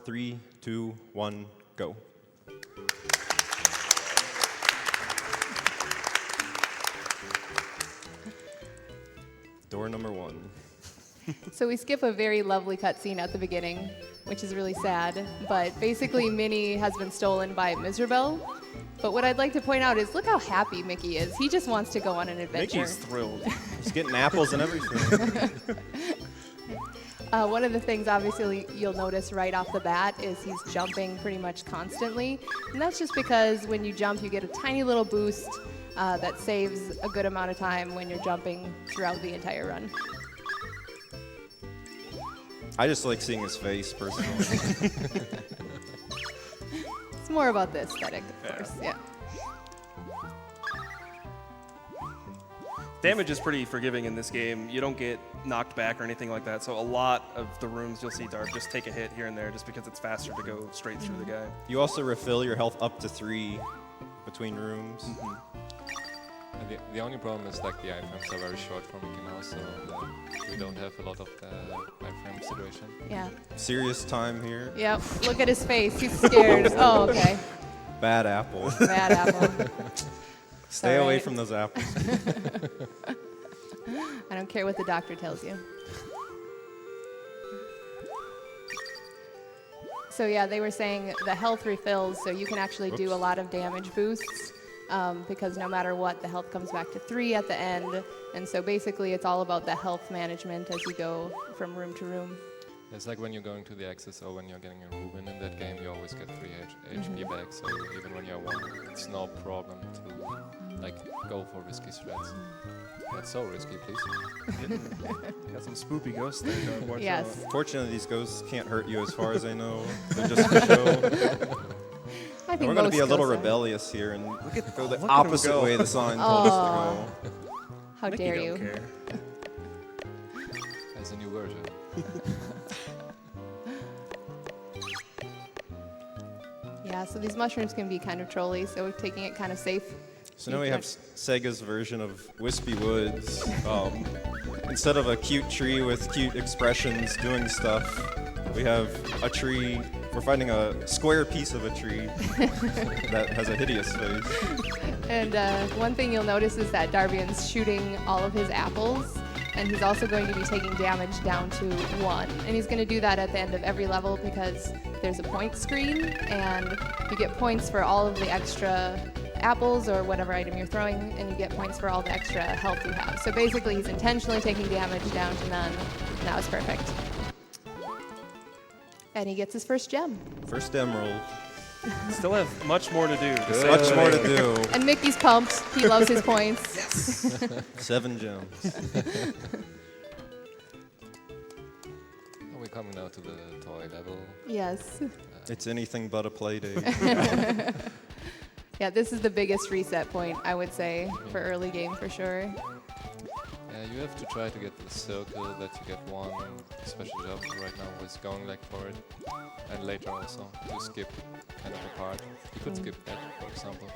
3, 2, 1, go. Door number 1. So we skip a very lovely cutscene at the beginning, which is really sad. But basically, Minnie has been stolen by Miserabel. But what I'd like to point out is look how happy Mickey is. He just wants to go on an adventure. Mickey's thrilled. He's getting apples and everything. One of the things, obviously, you'll notice right off the bat is he's jumping pretty much constantly. And that's just because when you jump, you get a tiny little boost that saves a good amount of time when you're jumping throughout the entire run. I just like seeing his face, personally. It's more about the aesthetic, of course. Yeah. Damage is pretty forgiving in this game. You don't get knocked back or anything like that. So a lot of the rooms you'll see Darb just take a hit here and there just because it's faster to go straight through the guy. You also refill your health up to 3 between rooms. And the only problem is like the iframes are very short for Mickey Mouse, so we don't have a lot of the iframe situation. Yeah. Serious time here. Yep. Look at his face. He's scared. Oh, okay. Bad apple. Bad apple. Stay away Alright. from those apples. I don't care what the doctor tells you. So yeah, they were saying the health refills, so you can actually do a lot of damage boosts because no matter what, the health comes back to 3 at the end. And so basically it's all about the health management as you go from room to room. It's like when you're going to the Axis or when you're getting a Rubin in that game, you always get 3 HP back, so even when you're 1, it's no problem to like go for risky strats. That's so risky, please. Got some spoopy ghosts there, Darb. Watch Yes. out. Fortunately, these ghosts can't hurt you as far as I know. They're just for show. I And think we're going to be a most little ghosts are. rebellious here and go the look at 'em opposite go. way the sign told us to go. How Mickey dare don't you? care. As a new version. Yeah, so these mushrooms can be kind of trolly, so we're taking it kind of safe. So now we have Sega's version of Wispy Woods. Instead of a cute tree with cute expressions doing stuff, we have a tree. We're finding a square piece of a tree that has a hideous face. And one thing you'll notice is that Darbian's shooting all of his apples, and he's also going to be taking damage down to 1. And he's going to do that at the end of every level because there's a point screen, and you get points for all of the extra apples or whatever item you're throwing, and you get points for all the extra health you have. So basically, he's intentionally taking damage down to none, and that was perfect. And he gets his first gem. First emerald. Still have much more to do. Much more to do. And Mickey's pumped. He loves his points. 7 gems. We're coming now to the toy level. Yes. It's anything but a play date. Yeah, this is the biggest reset point, I would say, for early game for sure. Yeah, you have to try to get the circle that you get 1 special job. Right now is going like for it. And later also to skip kind of a part. You could skip that, for example.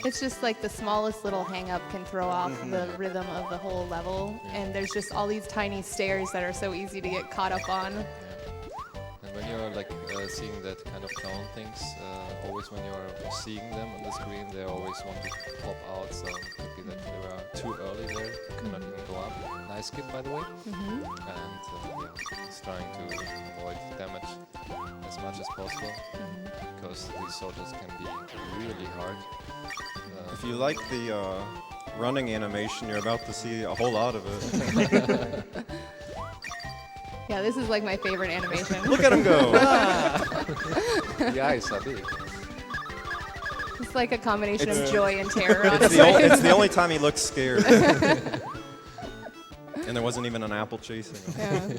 It's just like the smallest little hang-up can throw off the rhythm of the whole level. And there's just all these tiny stairs that are so easy to get caught up on. Yeah. And when you're like seeing that kind of clown things, always when you're seeing them on the screen, they always want to pop out. So it could be that they were too early there, cannot even go up. Nice skip, by the way. And yeah, he's trying to avoid damage as much as possible because these soldiers can be really hard. If you like the running animation, you're about to see a whole lot of it. Yeah, this is like my favorite animation. Look at him go! The eyes are big. It's like a combination of It's- joy and terror, It's honestly. it's the only time he looks scared. And there wasn't even an apple chasing him. Yeah.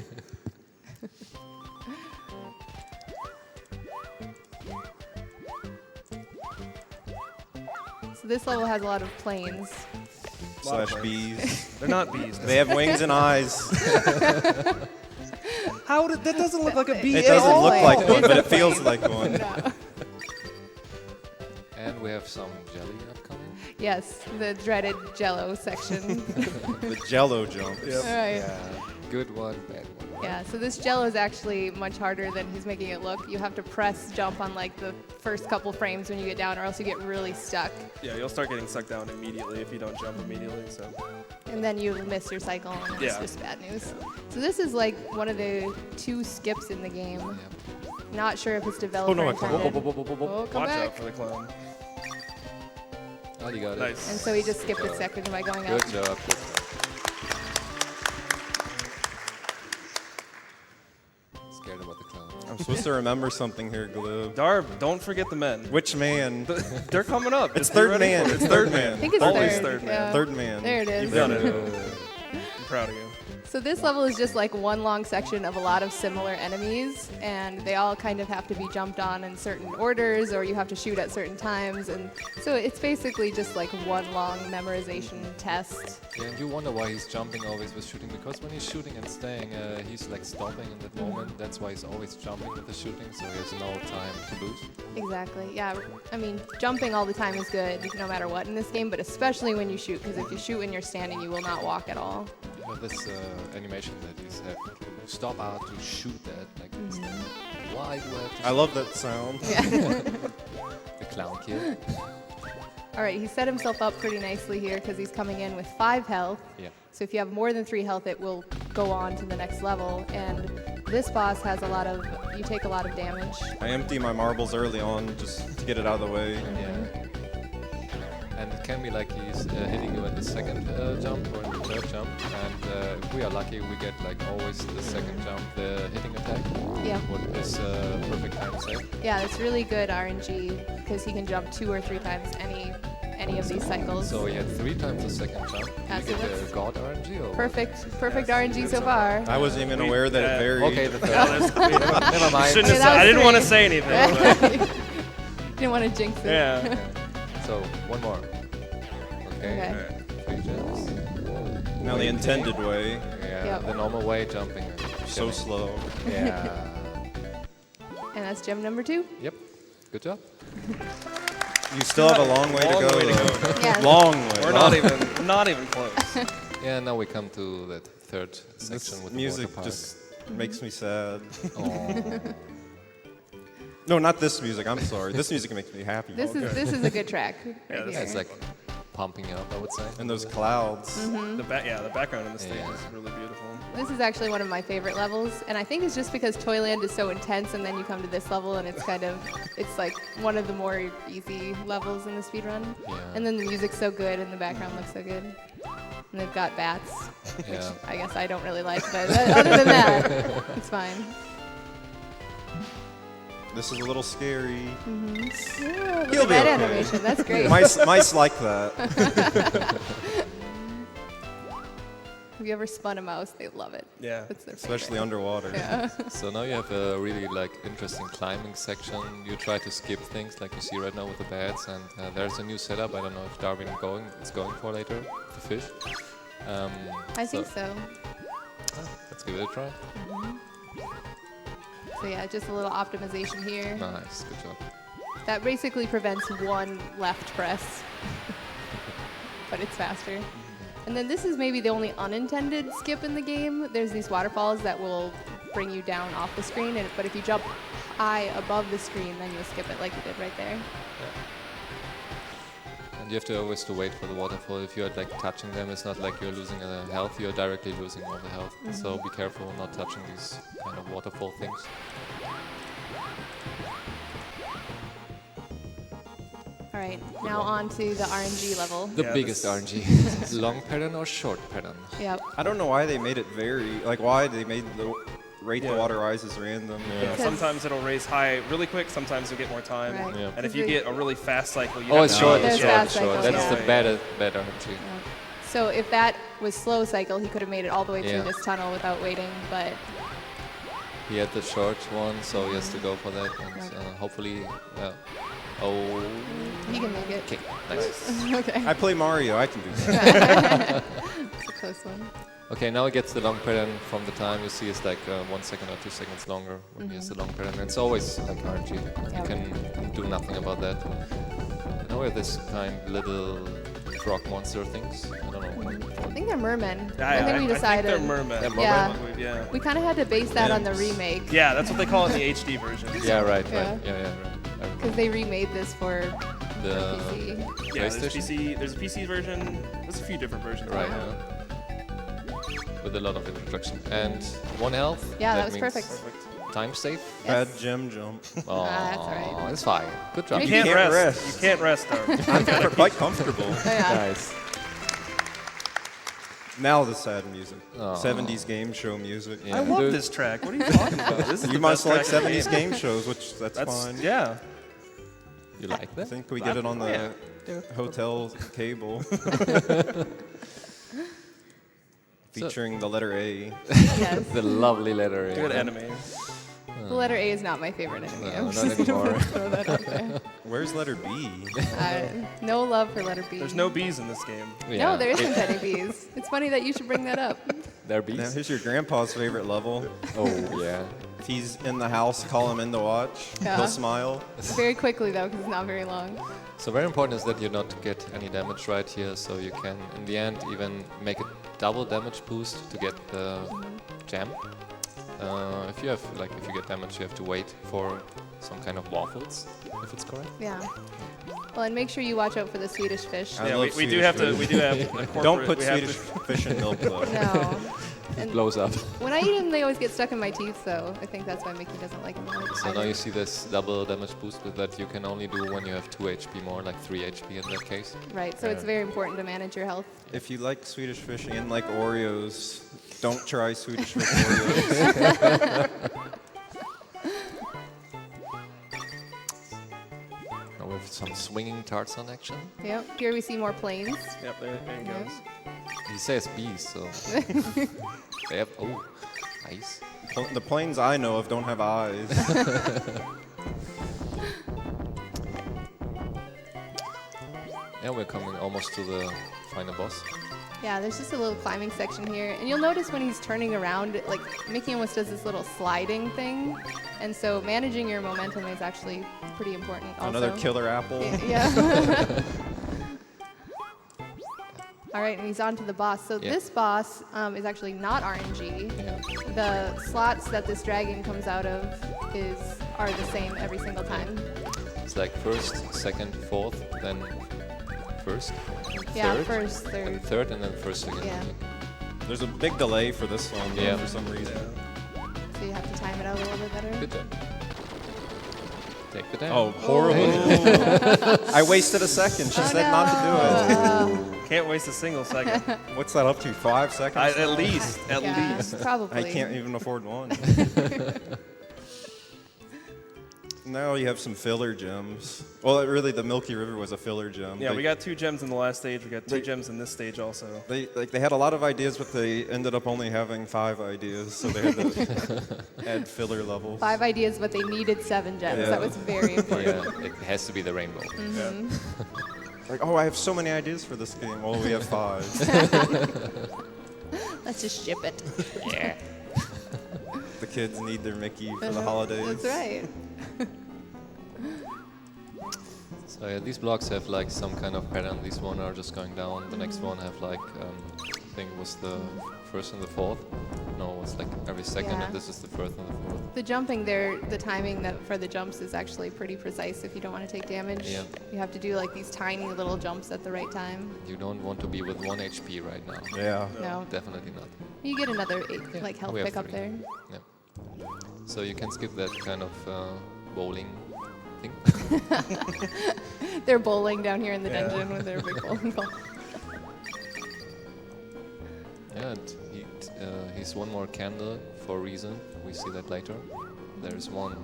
So this level has a lot of planes. Slash bees. They're not bees. They have wings and eyes. How did that doesn't look like a bee It at doesn't all. look like one, It's but a it feels plane. like one. No. And we have some jelly upcoming. Yes, the dreaded Jello section. The Jello jump. All right. Good one, bad one. Yeah, so this Jello is actually much harder than he's making it look. You have to press jump on like the first couple frames when you get down, or else you get really stuck. Yeah, you'll start getting sucked down immediately if you don't jump immediately. So And then you miss your cycle, and it's Yeah. just bad news. So this is like one of the 2 skips in the game. Yeah. Not sure if it's developer no, I intended. can't. Oh, come watch back. out for the clown. Oh, you got Nice. And so he just skipped a second by going up. Good job. Good job. Scared about the clown. I'm supposed to remember something here, Glib. Darb, don't forget the men. Which man? They're coming up. It's Just be third ready man. for it. It's third man. I think it's Always third. third man. yeah. Third man. There it is. You've done it. Uh, I'm proud of you. So this level is just like one long section of a lot of similar enemies, and they all kind of have to be jumped on in certain orders, or you have to shoot at certain times, and so it's basically just like one long memorization test. Yeah, and you wonder why he's jumping always with shooting, because when he's shooting and staying, he's like stopping in that moment. That's why he's always jumping with the shooting, so he has no time to lose. Exactly, yeah. I mean, jumping all the time is good, no matter what in this game, but especially when you shoot, because if you shoot when you're standing, you will not walk at all. You know, this animation that he's having to stop out to shoot that, like it's like, why do I have to I love that sound. the clown kid? All right, he set himself up pretty nicely here because he's coming in with 5 health. Yeah. So if you have more than 3 health, it will go on to the next level. And this boss has you take a lot of damage. I empty my marbles early on just to get it out of the way. Yeah. And it can be like he's hitting you in the second jump or in the third jump. And if we are lucky, we get like always the second jump, the hitting attack. Yeah. What is perfect time save. Yeah, it's really good RNG because he can jump 2 or 3 times any of these cycles. So he had 3 times the second jump. Yeah, Did so you get that's the god RNG or what? Perfect RNG so far. I wasn't even aware that Yeah. it varied. Okay, the third. Yeah, there's, Never mind. shouldn't have that said, I was didn't want to 3. say anything. Didn't want to jinx it. Yeah. So one more. Okay. Okay. 3 jumps. Now the intended way. Yeah. Yep. The normal way jumping. So slow. Yeah. And that's gem number 2. Yep. Good job. You still have a long way to Long go. way to though. Yeah. Long way. We're not even close. Yeah. Now we come to that third section This with music the water park. just makes me sad. Aw. No, not this music. I'm sorry. This music makes me happy. This is a good track. Right Yeah, this here. It's like pumping up, I would say. And those clouds. The background in the stage Yeah. is really beautiful. This is actually one of my favorite levels, and I think it's just because Toyland is so intense, and then you come to this level, and it's like one of the more easy levels in the speedrun. Yeah. And then the music's so good, and the background looks so good. And they've got bats, which Yeah. I guess I don't really like, but other than that, it's fine. This is a little scary. Yeah, He'll look be at that okay. animation. That's great. Mice like that. Have you ever spun a mouse? They love it. Yeah. That's their Especially favorite. underwater. Yeah. So now you have a really like interesting climbing section. You try to skip things like you see right now with the bats, and there's a new setup. I don't know if Darwin is going for later, the fish. I think so. Let's give it a try. So yeah, just a little optimization here. Nice, good job. That basically prevents one left press, but it's faster. And then this is maybe the only unintended skip in the game. There's these waterfalls that will bring you down off the screen, but if you jump high above the screen, then you'll skip it like you did right there. And you have to always to wait for the waterfall. If you're like touching them, it's not like you're losing health, you're directly losing all the health. So be careful not touching these kind of waterfall things. All right, now on to the RNG level. The Yeah, biggest this- RNG. Long pattern or short pattern? Yep. I don't know why they made it vary. Like why they made the rate the Yeah. water rise as random. Because- Sometimes it'll raise high really quick. Sometimes you'll get more time. Right. Yeah. And if you get a really fast cycle, you Oh, have it's to short, There's it's short, fast it's short. cycles, That's yeah. the bad RNG. So if that was slow cycle, he could have made it all the way Yeah. through this tunnel without waiting, but He had the short one, so he has to go for that. And Right. hopefully, oh, he can make it. okay, nice. Okay. I play Mario. I can do that. It's a close one. Okay, now he gets the long pattern from the time you see it's like 1 second or 2 seconds longer when he has the long pattern. It's always like RNG. You Yep. can do nothing about that. Now we have this kind little frog monster things. I don't know. I think they're mermen. I and then we think decided. they're mermen. They're Yeah. Yeah. We kind of had to base that on the Imps. remake. Yeah, that's what they call it in the HD version. Yeah, right, Yeah. right. Yeah, right. I remember. Because they remade this for The PC. Yeah, there's PlayStation? There's a PC version. There's a few different versions. Right, Wow. yeah. With a lot of introduction. And 1 health. Yeah, that was means perfect. Time save. Bad gem jump. Oh, that's all right. It's fine. Good job. You Maybe- can't Can't rest. rest. You can't rest, though. I'm quite comfortable. Yeah. Nice. Now the sad music. Aw. 70s game show music. Yeah. I love Dude. this track. What are you talking about? This is You the must best like track in the 70s game. game shows, which that's fine. Yeah. You like I that? think we get it on the hotel cable. Featuring the letter A. Yes. The lovely letter. Good yeah. anime. The letter A is not my favorite enemy. No, I'm not just gonna anymore. throw that out there. Where's letter B? No love for letter B. There's no bees in this game. Yeah. No, there isn't any B's. It's funny that you should bring that up. They're Now, bees. here's your grandpa's favorite level. Oh, yeah. If he's in the house, call him in to watch. Yeah. He'll smile. Very quickly though, because it's not very long. So very important is that you not get any damage right here, so you can, in the end, even make a double damage boost to get the gem. If you get damage, you have to wait for some kind of waffles, if it's correct. Yeah. Well, and make sure you watch out for the Swedish fish. I Yeah, love we do Swedish have to. food. We do have. A corporate, Don't put we have Swedish to- fish in milk, though. No. And Blows up. when I eat them, they always get stuck in my teeth, so I think that's why Mickey doesn't like them. So now you see this double damage boost with that you can only do when you have 2 HP more, like 3 HP in that case. Right, so it's very important to manage your health. If you like Swedish fish and like Oreos, don't try Swedish fish Oreos. Now we have some swinging Tarzan action. Yep. Here we see more planes. Yep, there it Yep. goes. He says bees, so they have. Oh, nice. The planes I know of don't have eyes. Yeah, we're coming almost to the final boss. Yeah, there's just a little climbing section here. And you'll notice when he's turning around, like Mickey almost does this little sliding thing. And so managing your momentum is actually pretty important also. Another killer apple. Yeah. All right, and he's on to the boss. So Yeah. this boss is actually not RNG. Yeah. The slots that this dragon comes out of are the same every single time. It's like first, second, fourth, then first, Yeah, third, first, third. and third, and then first again. Yeah. There's a big delay for this one, though, Yeah. for some reason. So you have to time it out a little bit better. Good job. Take the damage. Oh, horrible. I wasted a second. She said not to do Can't waste a single second. it. What's that up to? 5 seconds? At least. At Yeah, least. probably. I can't even afford one. Now you have some filler gems. Well, really, the Milky River was a filler gem. Yeah, They- we got 2 gems in the last stage. We got 2 gems in this stage also. They had a lot of ideas, but they ended up only having 5 ideas, so they had to add filler levels. 5 ideas, but they needed 7 gems. Yeah. That was very important. Yeah, it has to be the rainbow. Mm-hmm. Like, oh, I have so many ideas for this game. Well, we have 5. Let's just ship it. Yeah. The kids need their Mickey for the holidays. That's right. So yeah, these blocks have like some kind of pattern. These one are just going down. The next one have like I think it was the first and the fourth. No, it's like every second, Yeah. and this is the first and the fourth. The jumping there, the timing for the jumps is actually pretty precise if you don't want to take damage. Yeah. You have to do like these tiny little jumps at the right time. You don't want to be with 1 HP right now. Yeah. No. Definitely not. You get another Yeah, like health we have pick up 3. there. Yeah. So you can skip that kind of bowling thing. They're bowling down here in the Yeah. dungeon with their big bowling ball. Yeah, and he's one more candle for a reason. We see that later. There's one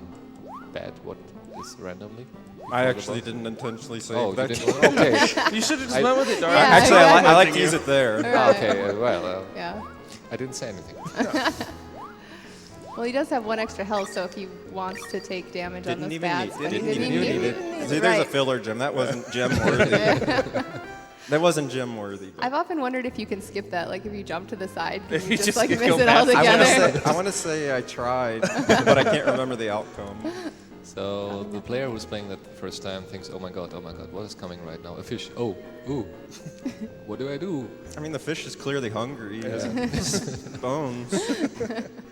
bad what is randomly. I for the actually boss. didn't intentionally say Oh, you that. didn't? Okay. You should have just I- went with it, Dark. Yeah, Actually, I I like to you. use it there. Right. Okay, well, Yeah. I didn't say anything. Well, he does have 1 extra health, so if he wants to take damage on Didn't those even bats, need- but he didn't didn't even even need need it. See, there's a Right. filler gem. That wasn't gem worthy. That wasn't gem worthy. I've often wondered if you can skip that. Like if you jump to the side, can If you you just just like go miss it past it. altogether? I want to say I tried, but I can't remember the outcome. So the player who's playing that the first time thinks, oh my god, what is coming right now? A fish. Oh, ooh. What do I do? I mean, the fish is clearly hungry. He has bones.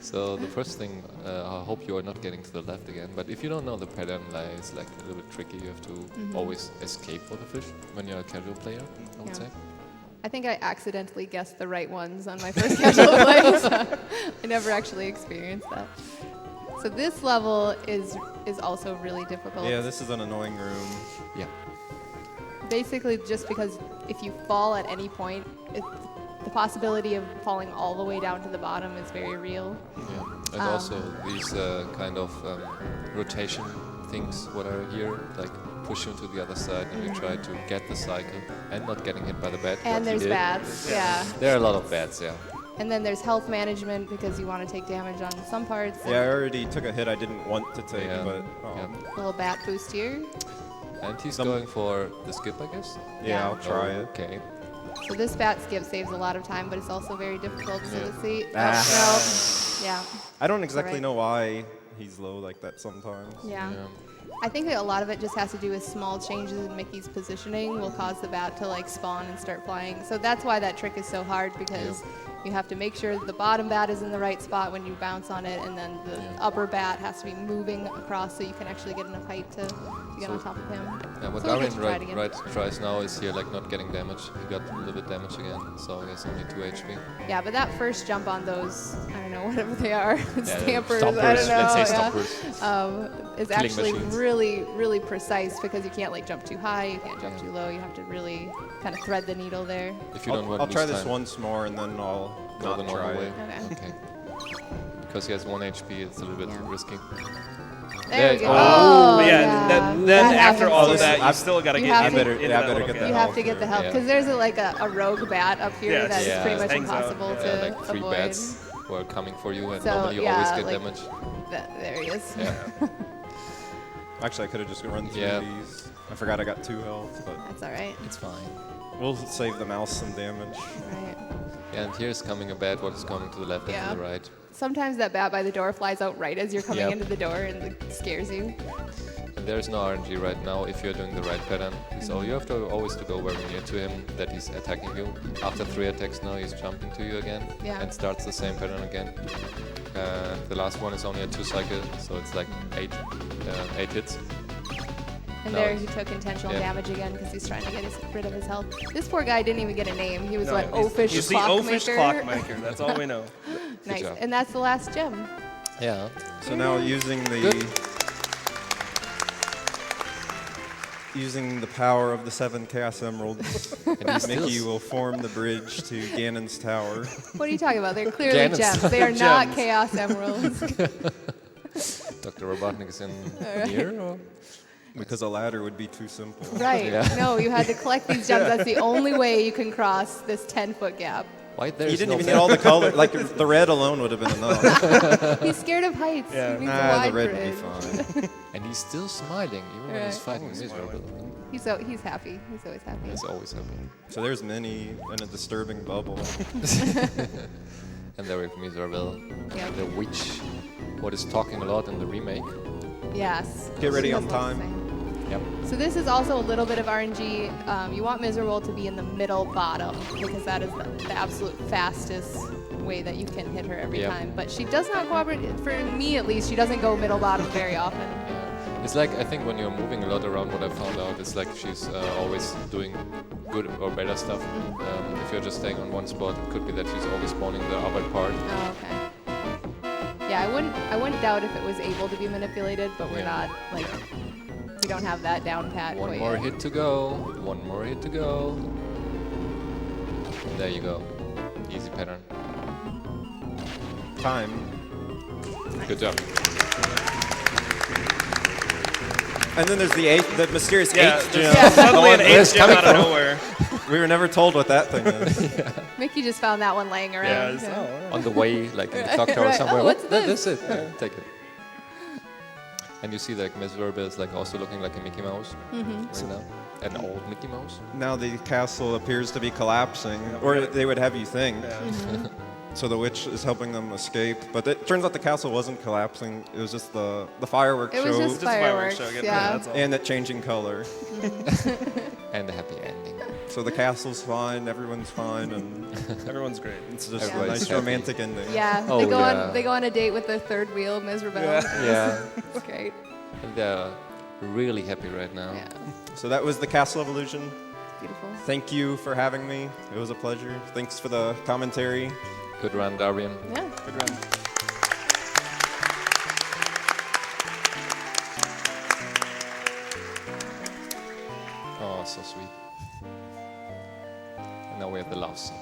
So the first thing, I hope you are not getting to the left again. But if you don't know the pattern, like, it's like a little bit tricky. You have to always escape for the fish when you're a casual player, I would Yeah. say. I think I accidentally guessed the right ones on my first casual play, so I never actually experienced that. So this level is also really difficult. Yeah, this is an annoying room. Yeah. Basically, just because if you fall at any point, the possibility of falling all the way down to the bottom is very real. Yeah. And also these kind of rotation things, what are here, like push you to the other side and you try to get the cycle and not getting hit by the bat. And what he there's did. bats, yeah. There are a lot of bats, yeah. And then there's health management because you want to take damage on some parts. Yeah, I already took a hit I didn't want to take, Yeah. but Yeah. A little bat boost here. And he's Some- going for the skip, I guess? yeah, I'll try it. Okay. So this bat skip saves a lot of time, but it's also very difficult. So Yeah. let's see. Ah. No. Yeah. I don't exactly Alright. know why he's low like that sometimes. Yeah. Yeah. I think that a lot of it just has to do with small changes in Mickey's positioning will cause the bat to like spawn and start flying. So that's why that trick is so hard because you have to make sure the bottom bat is in the right spot when you bounce on it, and then the Yeah. upper bat has to be moving across so you can actually get enough height to get on So- top of him. Yeah, what So we get Darwin to try it again. tries now is here like not getting damage. He got a little bit damage again, so he has only 2 HP. Yeah, but that first jump on those, I don't know, whatever they are, stampers, I Stompers, don't know. let's say yeah. stompers. Is Killing actually machines. really, really precise because you can't like jump too high, you can't jump too low. You have to really kind of thread the needle there. If you don't want I'll to try lose this time, once more and then I'll go the not try normal way. it. Okay. Okay. Because he has 1 HP, it's a little bit Yeah. risky. There we Yeah, go. oh. But yeah, yeah. then That after happens all too. of that, I- you still got to you get have in, to- better- into yeah, that better little get gap. the You have to get the help Yeah. because there's a rogue bat up here Yes. that is Yeah. pretty much Hangs out. impossible Yeah. to Like 3 avoid. bats who are coming for you, and So, normally you yeah, always get like- damage. There he is. Yeah. Actually, I could have just run through Yeah. these. I forgot I got 2 health, but That's all right. It's fine. we'll save the mouse some damage. Right. And here's coming a bat, what is coming to the left Yeah. and to the right. Sometimes that bat by the door flies out right as you're coming Yep. into the door and like, scares you. And there's no RNG right now if you're doing the right pattern. So you have to always to go very near to him that he's attacking you. After 3 attacks now he's jumping to you again Yeah. and starts the same pattern again. The last one is only a 2 cycle, so it's like 8 hits. And No, there it's- he took intentional yeah. damage again because he's trying to get rid of his health. This poor guy didn't even get a name. He was what, he's- Oafish he's the Clockmaker? Oafish Clockmaker. That's all we know. Nice. job. And that's the last gem. Yeah. So now using the power of the 7 Chaos Emeralds, And he's still Mickey will form the bridge to Ganon's tower. What are you talking about? They're clearly Ganon's gems. They are not gems. Chaos Emeralds. Dr. Robotnik is in here, or? Because a ladder would be too simple. Right. Yeah. No, you had to collect these gems. That's the only way you can cross this 10-foot gap. Why there's You didn't no even get all the color. Like the red alone would have been enough. He's scared of heights. Yeah. He needs a Nah, wide the red would be bridge. fine. And he's still smiling, even when he's Right. fighting Always miserable. He's happy. He's always happy. He's always happy. So there's Minnie in a disturbing bubble. And there we have Miserable, Yep. the witch, what is talking a lot in the remake. Yes. Get ready She on has lots to time. say. Yep. So this is also a little bit of RNG. You want Miserable to be in the middle bottom because that is the absolute fastest way that you can hit her every Yep. time. But she does not cooperate, for me at least, she doesn't go middle bottom very often. Yeah. It's like, I think when you're moving a lot around, what I found out, it's like she's always doing good or better stuff. If you're just staying on one spot, it could be that she's always spawning the other part. Oh, okay. Yeah, I wouldn't doubt if it was able to be manipulated, but we're Yeah. not, like, we don't have that down pat One quite more yet. hit to go. One more hit to go. There you go. Easy pattern. Time. Good job. And then there's the mysterious Yeah, eighth there's gem. suddenly an where's 8th gem coming out of from? nowhere. We were never told what that thing is. Mickey just found that one laying Yeah, around. it's, Yeah. oh, On the way, like in the clock tower Right. somewhere. Oh, What? what's this? That's it. Yeah, take it. And you see like Miserable is like also looking like a Mickey Mouse right now. An old Mickey Mouse. Now the castle appears to be collapsing, or they would have you think. so the witch is helping them escape. But it turns out the castle wasn't collapsing. It was just the fireworks It show was just Just a fireworks fireworks. show. Getting Yeah. rid of, that's all. and it changing color. And a happy ending. So the castle's fine, everyone's fine, and Everyone's great. it's just a Everybody's nice happy. romantic ending. Yeah, Oh, they go yeah. on. They go on a date with their third wheel, Miserable. Yeah. It's great. And they're really happy right now. Yeah, So that was the Castle of Illusion. beautiful. Thank you for having me. It was a pleasure. Thanks for the commentary. Good run, Darbian. Yeah. Good run. Oh, so sweet. And now we have the love song.